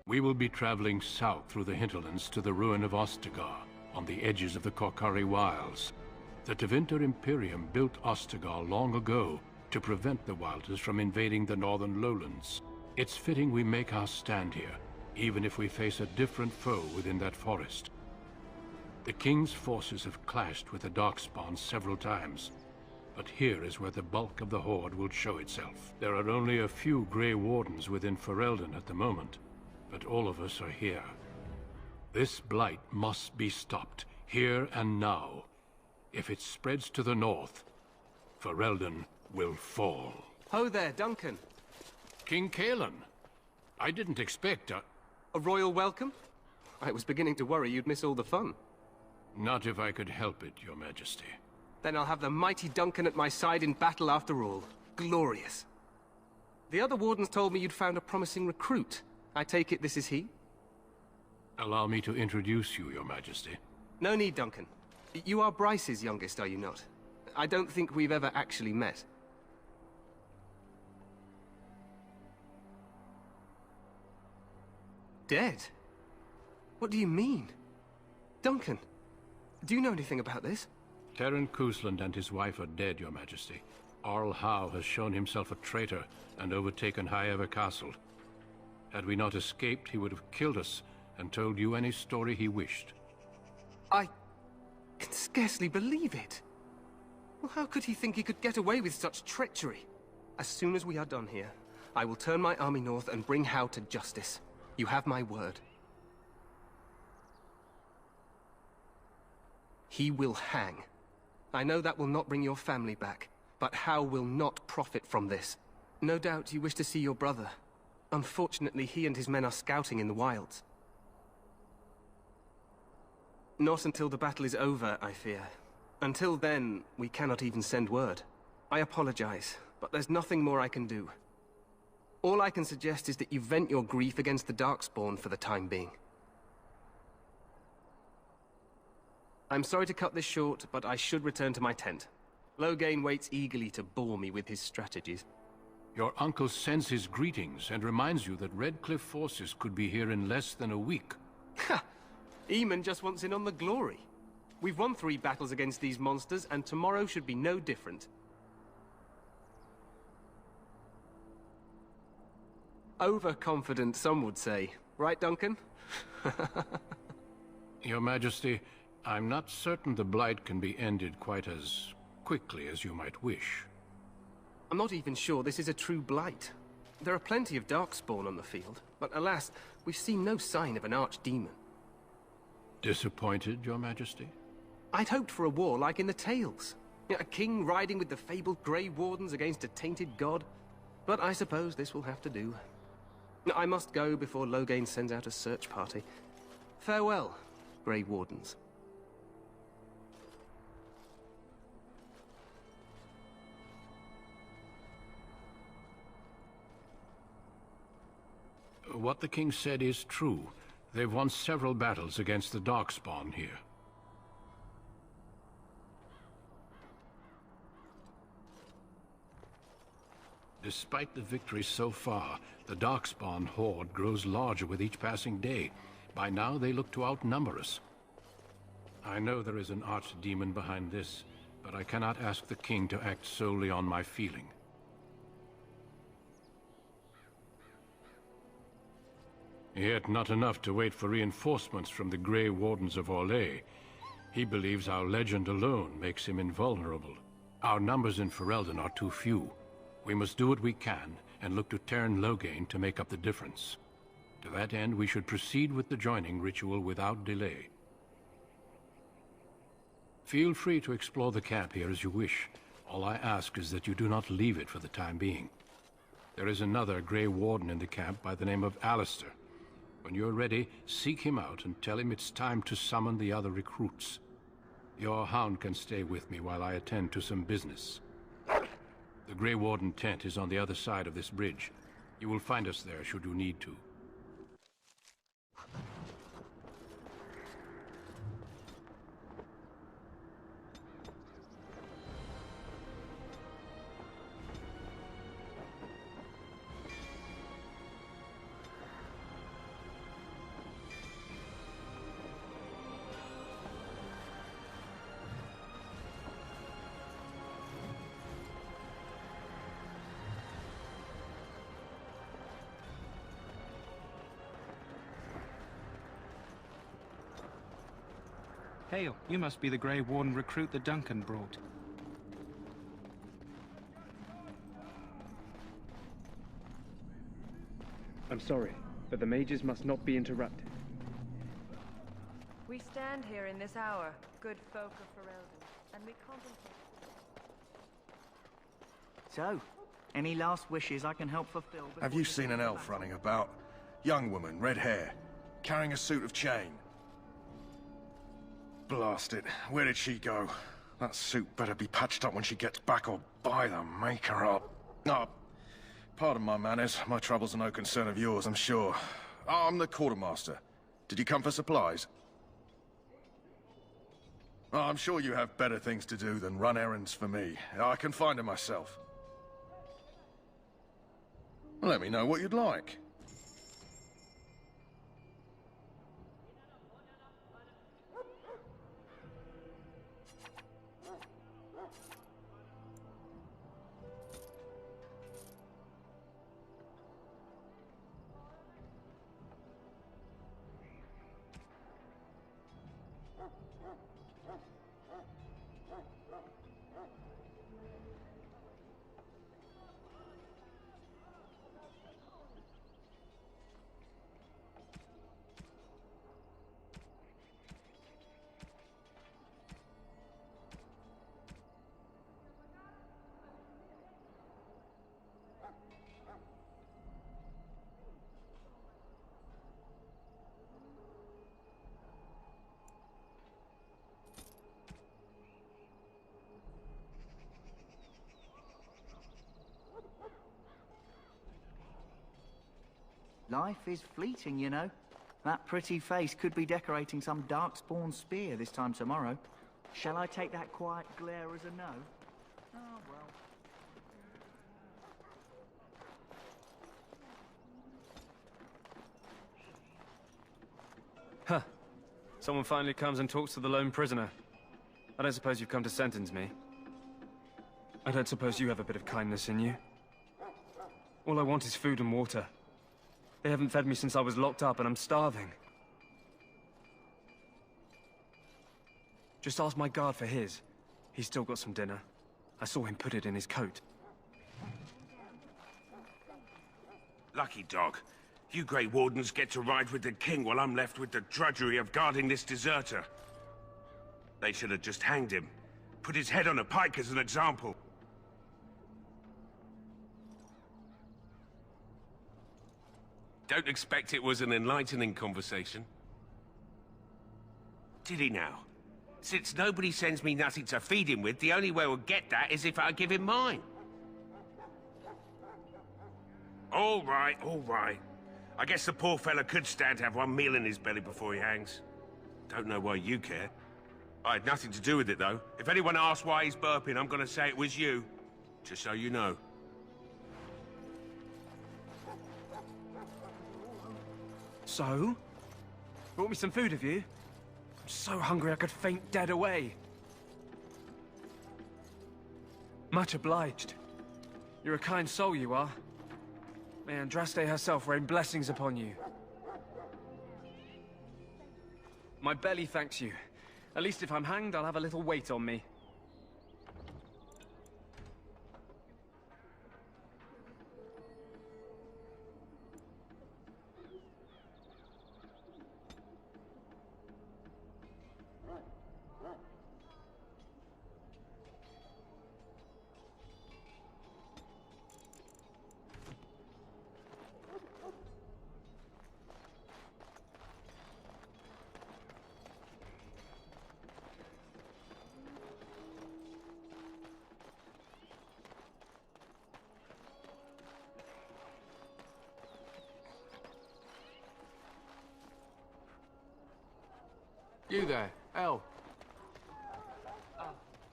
We will be traveling south through the hinterlands to the ruin of Ostagar, on the edges of the Korcari Wilds. The Tevinter Imperium built Ostagar long ago to prevent the Wilders from invading the northern lowlands. It's fitting we make our stand here, even if we face a different foe within that forest. The King's forces have clashed with the Darkspawn several times, but here is where the bulk of the Horde will show itself. There are only a few Grey Wardens within Ferelden at the moment, but all of us are here. This blight must be stopped, here and now. If it spreads to the north, Ferelden will fall. Ho there, Duncan. King Cailan. I didn't expect a royal welcome? I was beginning to worry you'd miss all the fun. Not if I could help it, Your Majesty. Then I'll have the mighty Duncan at my side in battle after all. Glorious. The other wardens told me you'd found a promising recruit. I take it this is he? Allow me to introduce you, Your Majesty. No need, Duncan. You are Bryce's youngest, are you not? I don't think we've ever actually met. Dead? What do you mean? Duncan, do you know anything about this? Terran Cousland and his wife are dead, Your Majesty. Arl Howe has shown himself a traitor and overtaken High Ever Castle. Had we not escaped, he would have killed us and told you any story he wished. I can scarcely believe it. Well, how could he think he could get away with such treachery? As soon as we are done here, I will turn my army north and bring Howe to justice. You have my word. He will hang. I know that will not bring your family back, but Howe will not profit from this. No doubt you wish to see your brother. Unfortunately, he and his men are scouting in the wilds. Not until the battle is over, I fear. Until then, we cannot even send word. I apologize, but there's nothing more I can do. All I can suggest is that you vent your grief against the Darkspawn for the time being. I'm sorry to cut this short, but I should return to my tent. Loghain waits eagerly to bore me with his strategies. Your uncle sends his greetings and reminds you that Redcliffe forces could be here in less than a week. Ha! Eamon just wants in on the glory. We've won 3 battles against these monsters, and tomorrow should be no different. Overconfident, some would say. Right, Duncan? Your Majesty, I'm not certain the Blight can be ended quite as quickly as you might wish. I'm not even sure this is a true blight. There are plenty of Darkspawn on the field, but alas, we've seen no sign of an archdemon. Disappointed, Your Majesty? I'd hoped for a war like in the Tales. A king riding with the fabled Grey Wardens against a tainted god. But I suppose this will have to do. I must go before Loghain sends out a search party. Farewell, Grey Wardens. What the king said is true. They've won several battles against the Darkspawn here. Despite the victory so far, the Darkspawn horde grows larger with each passing day. By now, they look to outnumber us. I know there is an archdemon behind this, but I cannot ask the king to act solely on my feeling. Yet not enough to wait for reinforcements from the Grey Wardens of Orlais. He believes our legend alone makes him invulnerable. Our numbers in Ferelden are too few. We must do what we can, and look to Teyrn Loghain to make up the difference. To that end, we should proceed with the joining ritual without delay. Feel free to explore the camp here as you wish. All I ask is that you do not leave it for the time being. There is another Grey Warden in the camp by the name of Alistair. When you're ready, seek him out and tell him it's time to summon the other recruits. Your hound can stay with me while I attend to some business. The Grey Warden tent is on the other side of this bridge. You will find us there should you need to. Hail, you must be the Grey Warden recruit that Duncan brought. I'm sorry, but the mages must not be interrupted. We stand here in this hour, good folk of Ferelden, and we contemplate... So, any last wishes I can help fulfill? Have you seen an elf running about? Young woman, red hair, carrying a suit of chain. Blast it, where did she go? That suit better be patched up when she gets back, or by the maker up. Oh, pardon my manners, my troubles are no concern of yours, I'm sure. Oh, I'm the quartermaster. Did you come for supplies? Oh, I'm sure you have better things to do than run errands for me. I can find them myself. Let me know what you'd like. Life is fleeting, you know. That pretty face could be decorating some darkspawn spear this time tomorrow. Shall I take that quiet glare as a no? Oh, well. Huh. Someone finally comes and talks to the lone prisoner. I don't suppose you've come to sentence me. I don't suppose you have a bit of kindness in you. All I want is food and water. They haven't fed me since I was locked up, and I'm starving. Just ask my guard for his. He's still got some dinner. I saw him put it in his coat. Lucky dog. You Grey Wardens get to ride with the king while I'm left with the drudgery of guarding this deserter. They should have just hanged him. Put his head on a pike as an example. Don't expect it was an enlightening conversation. Did he now? Since nobody sends me nothing to feed him with, the only way we'll get that is if I give him mine. All right, all right. I guess the poor fella could stand to have one meal in his belly before he hangs. Don't know why you care. I had nothing to do with it, though. If anyone asks why he's burping, I'm gonna say it was you. Just so you know. So? Brought me some food, have you? I'm so hungry I could faint dead away. Much obliged. You're a kind soul, you are. May Andraste herself rain blessings upon you. My belly thanks you. At least if I'm hanged, I'll have a little weight on me. You there, El.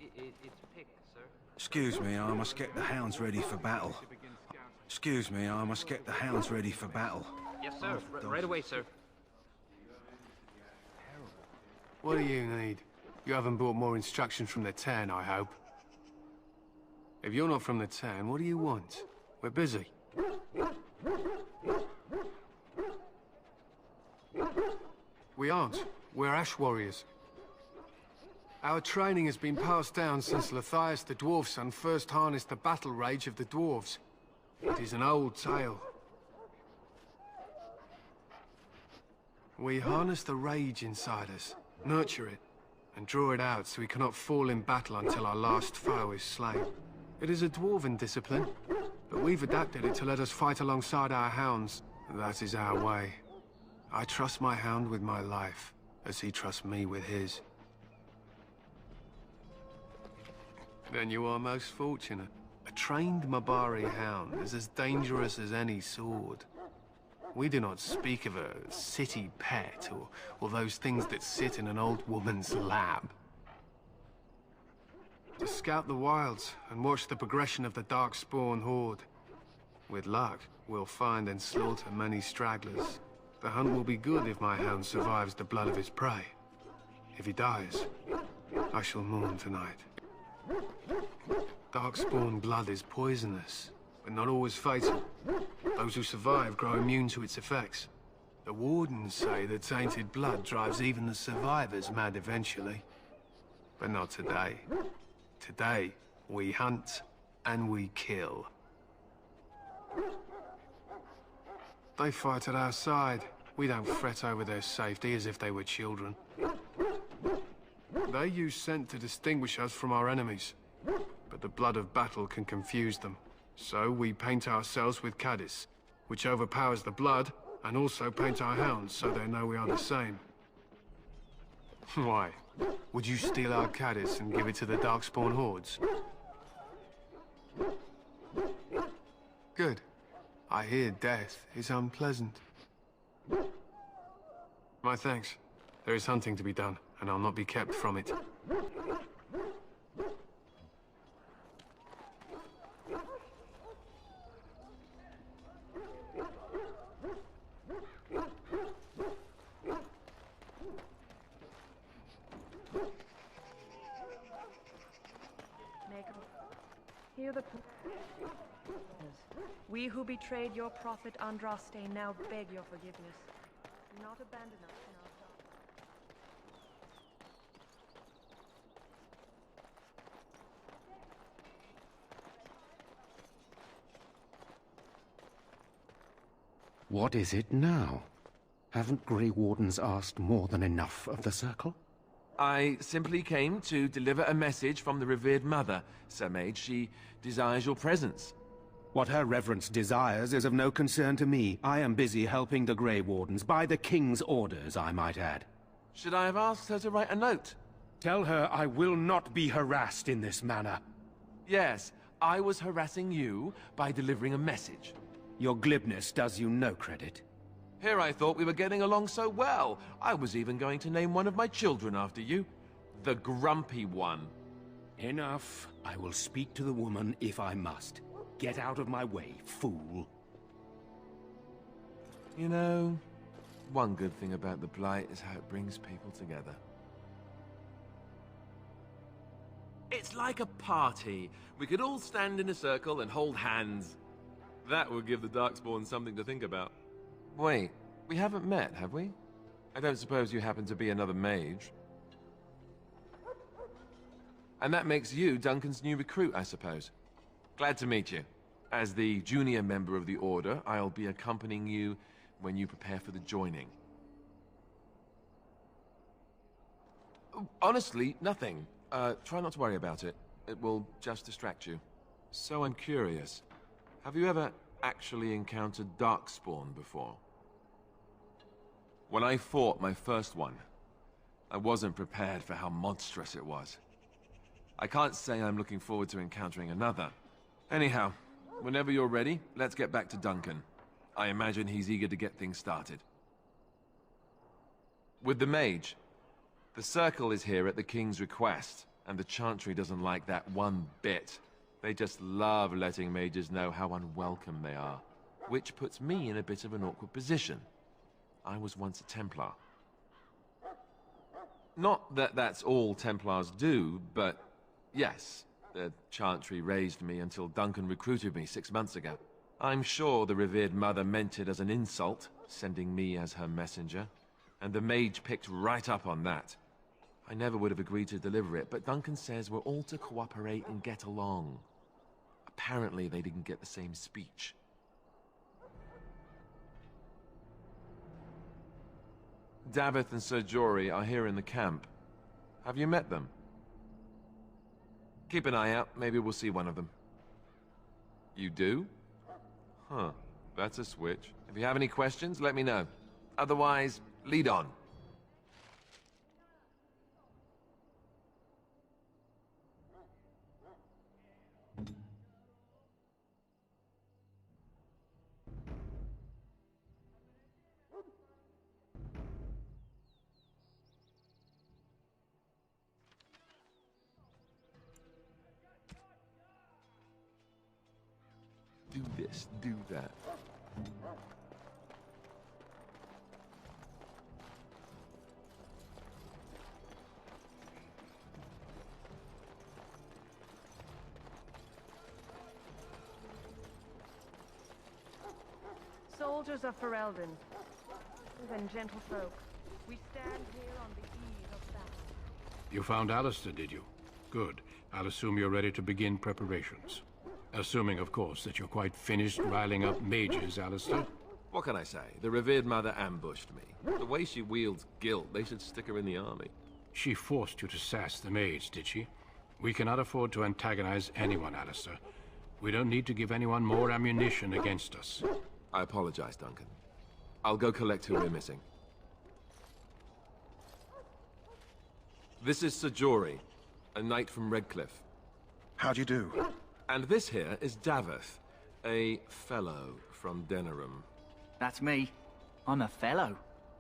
It's Pick, sir. Excuse me, I must get the hounds ready for battle. Excuse me, I must get the hounds ready for battle. Yes, sir. Right away, sir. What do you need? You haven't brought more instructions from the town, I hope. If you're not from the town, what do you want? We're busy. We aren't. We're Ash Warriors. Our training has been passed down since Lathias the Dwarf Son first harnessed the battle rage of the dwarves. It is an old tale. We harness the rage inside us, nurture it, and draw it out so we cannot fall in battle until our last foe is slain. It is a dwarven discipline, but we've adapted it to let us fight alongside our hounds. That is our way. I trust my hound with my life, as he trusts me with his. Then you are most fortunate. A trained Mabari hound is as dangerous as any sword. We do not speak of a city pet, or those things that sit in an old woman's lap. To scout the wilds and watch the progression of the Darkspawn horde. With luck, we'll find and slaughter many stragglers. The hunt will be good if my hound survives the blood of his prey. If he dies, I shall mourn tonight. Darkspawn blood is poisonous, but not always fatal. Those who survive grow immune to its effects. The Wardens say that tainted blood drives even the survivors mad eventually. But not today. Today, we hunt and we kill. They fight at our side. We don't fret over their safety as if they were children. They use scent to distinguish us from our enemies, but the blood of battle can confuse them. So we paint ourselves with Caddis, which overpowers the blood, and also paint our hounds so they know we are the same. Why? Would you steal our Caddis and give it to the Darkspawn hordes? Good. I hear death is unpleasant. My thanks. There is hunting to be done, and I'll not be kept from it. Hear the... We who betrayed your prophet Andraste now beg your forgiveness. Do not abandon us in our dark. What is it now? Haven't Grey Wardens asked more than enough of the Circle? I simply came to deliver a message from the revered mother, Sir Mage. She desires your presence. What her reverence desires is of no concern to me. I am busy helping the Grey Wardens, by the King's orders, I might add. Should I have asked her to write a note? Tell her I will not be harassed in this manner. Yes, I was harassing you by delivering a message. Your glibness does you no credit. Here I thought we were getting along so well. I was even going to name one of my children after you. The Grumpy One. Enough. I will speak to the woman if I must. Get out of my way, fool. You know, one good thing about the Blight is how it brings people together. It's like a party. We could all stand in a circle and hold hands. That would give the Darkspawn something to think about. Wait, we haven't met, have we? I don't suppose you happen to be another mage. And that makes you Duncan's new recruit, I suppose. Glad to meet you. As the junior member of the Order, I'll be accompanying you when you prepare for the joining. Honestly, nothing. Try not to worry about it. It will just distract you. So I'm curious. Have you ever actually encountered Darkspawn before? When I fought my first one, I wasn't prepared for how monstrous it was. I can't say I'm looking forward to encountering another. Anyhow, whenever you're ready, let's get back to Duncan. I imagine he's eager to get things started. With the mage, the Circle is here at the King's request, and the Chantry doesn't like that one bit. They just love letting mages know how unwelcome they are, which puts me in a bit of an awkward position. I was once a Templar. Not that that's all Templars do, but yes, the Chantry raised me until Duncan recruited me 6 months ago. I'm sure the revered mother meant it as an insult, sending me as her messenger, and the mage picked right up on that. I never would have agreed to deliver it, but Duncan says we're all to cooperate and get along. Apparently, they didn't get the same speech. Daveth and Sir Jory are here in the camp. Have you met them? Keep an eye out. Maybe we'll see one of them. You do? Huh. That's a switch. If you have any questions, let me know. Otherwise, lead on. Do this, do that. Soldiers of Ferelden, and gentlefolk, we stand here on the eve of battle. You found Alistair, did you? Good. I'll assume you're ready to begin preparations. Assuming, of course, that you're quite finished riling up mages, Alistair. What can I say? The revered mother ambushed me. The way she wields guilt, they should stick her in the army. She forced you to sass the mage, did she? We cannot afford to antagonize anyone, Alistair. We don't need to give anyone more ammunition against us. I apologize, Duncan. I'll go collect who we're missing. This is Sir Jory, a knight from Redcliffe. How do you do? And this here is Daveth, a fellow from Denerim. That's me. I'm a fellow.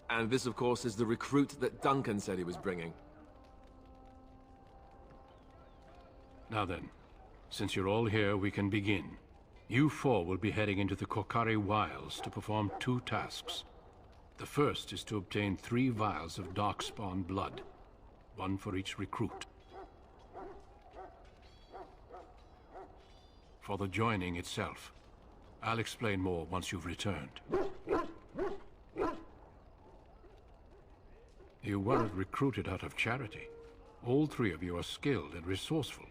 And this, of course, is the recruit that Duncan said he was bringing. Now then, since you're all here, we can begin. You four will be heading into the Korcari Wilds to perform 2 tasks. The first is to obtain 3 vials of Darkspawn blood, 1 for each recruit. For the joining itself, I'll explain more once you've returned. You weren't recruited out of charity. All 3 of you are skilled and resourceful.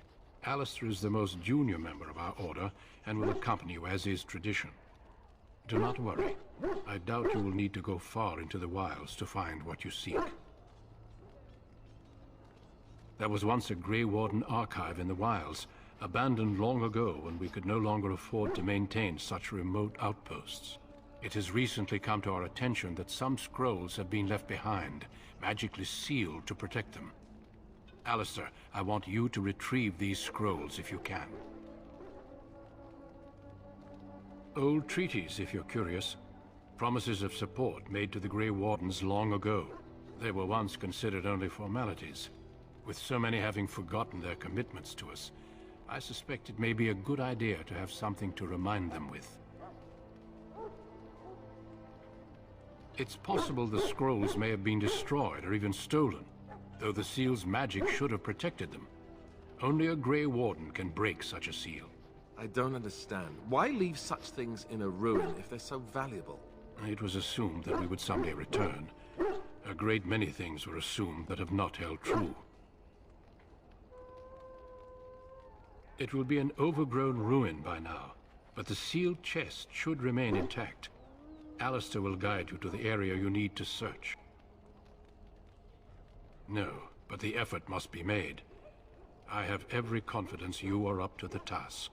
Alistair is the most junior member of our order and will accompany you as is tradition. Do not worry. I doubt you will need to go far into the wilds to find what you seek. There was once a Grey Warden archive in the wilds, abandoned long ago when we could no longer afford to maintain such remote outposts. It has recently come to our attention that some scrolls have been left behind, magically sealed to protect them. Alistair, I want you to retrieve these scrolls if you can. Old treaties, if you're curious. Promises of support made to the Grey Wardens long ago. They were once considered only formalities. With so many having forgotten their commitments to us, I suspect it may be a good idea to have something to remind them with. It's possible the scrolls may have been destroyed or even stolen, though the seal's magic should have protected them. Only a Grey Warden can break such a seal. I don't understand. Why leave such things in a ruin if they're so valuable? It was assumed that we would someday return. A great many things were assumed that have not held true. It will be an overgrown ruin by now, but the sealed chest should remain intact. Alistair will guide you to the area you need to search. No, but the effort must be made. I have every confidence you are up to the task.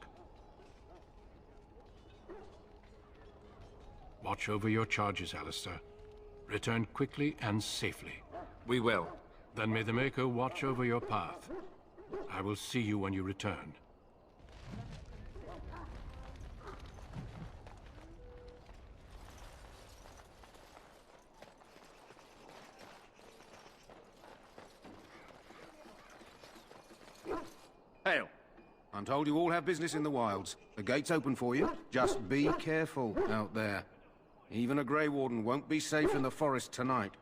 Watch over your charges, Alistair. Return quickly and safely. We will. Then may the Maker watch over your path. I will see you when you return. Hail. I'm told you all have business in the wilds. The gate's open for you. Just be careful out there. Even a Grey Warden won't be safe in the forest tonight.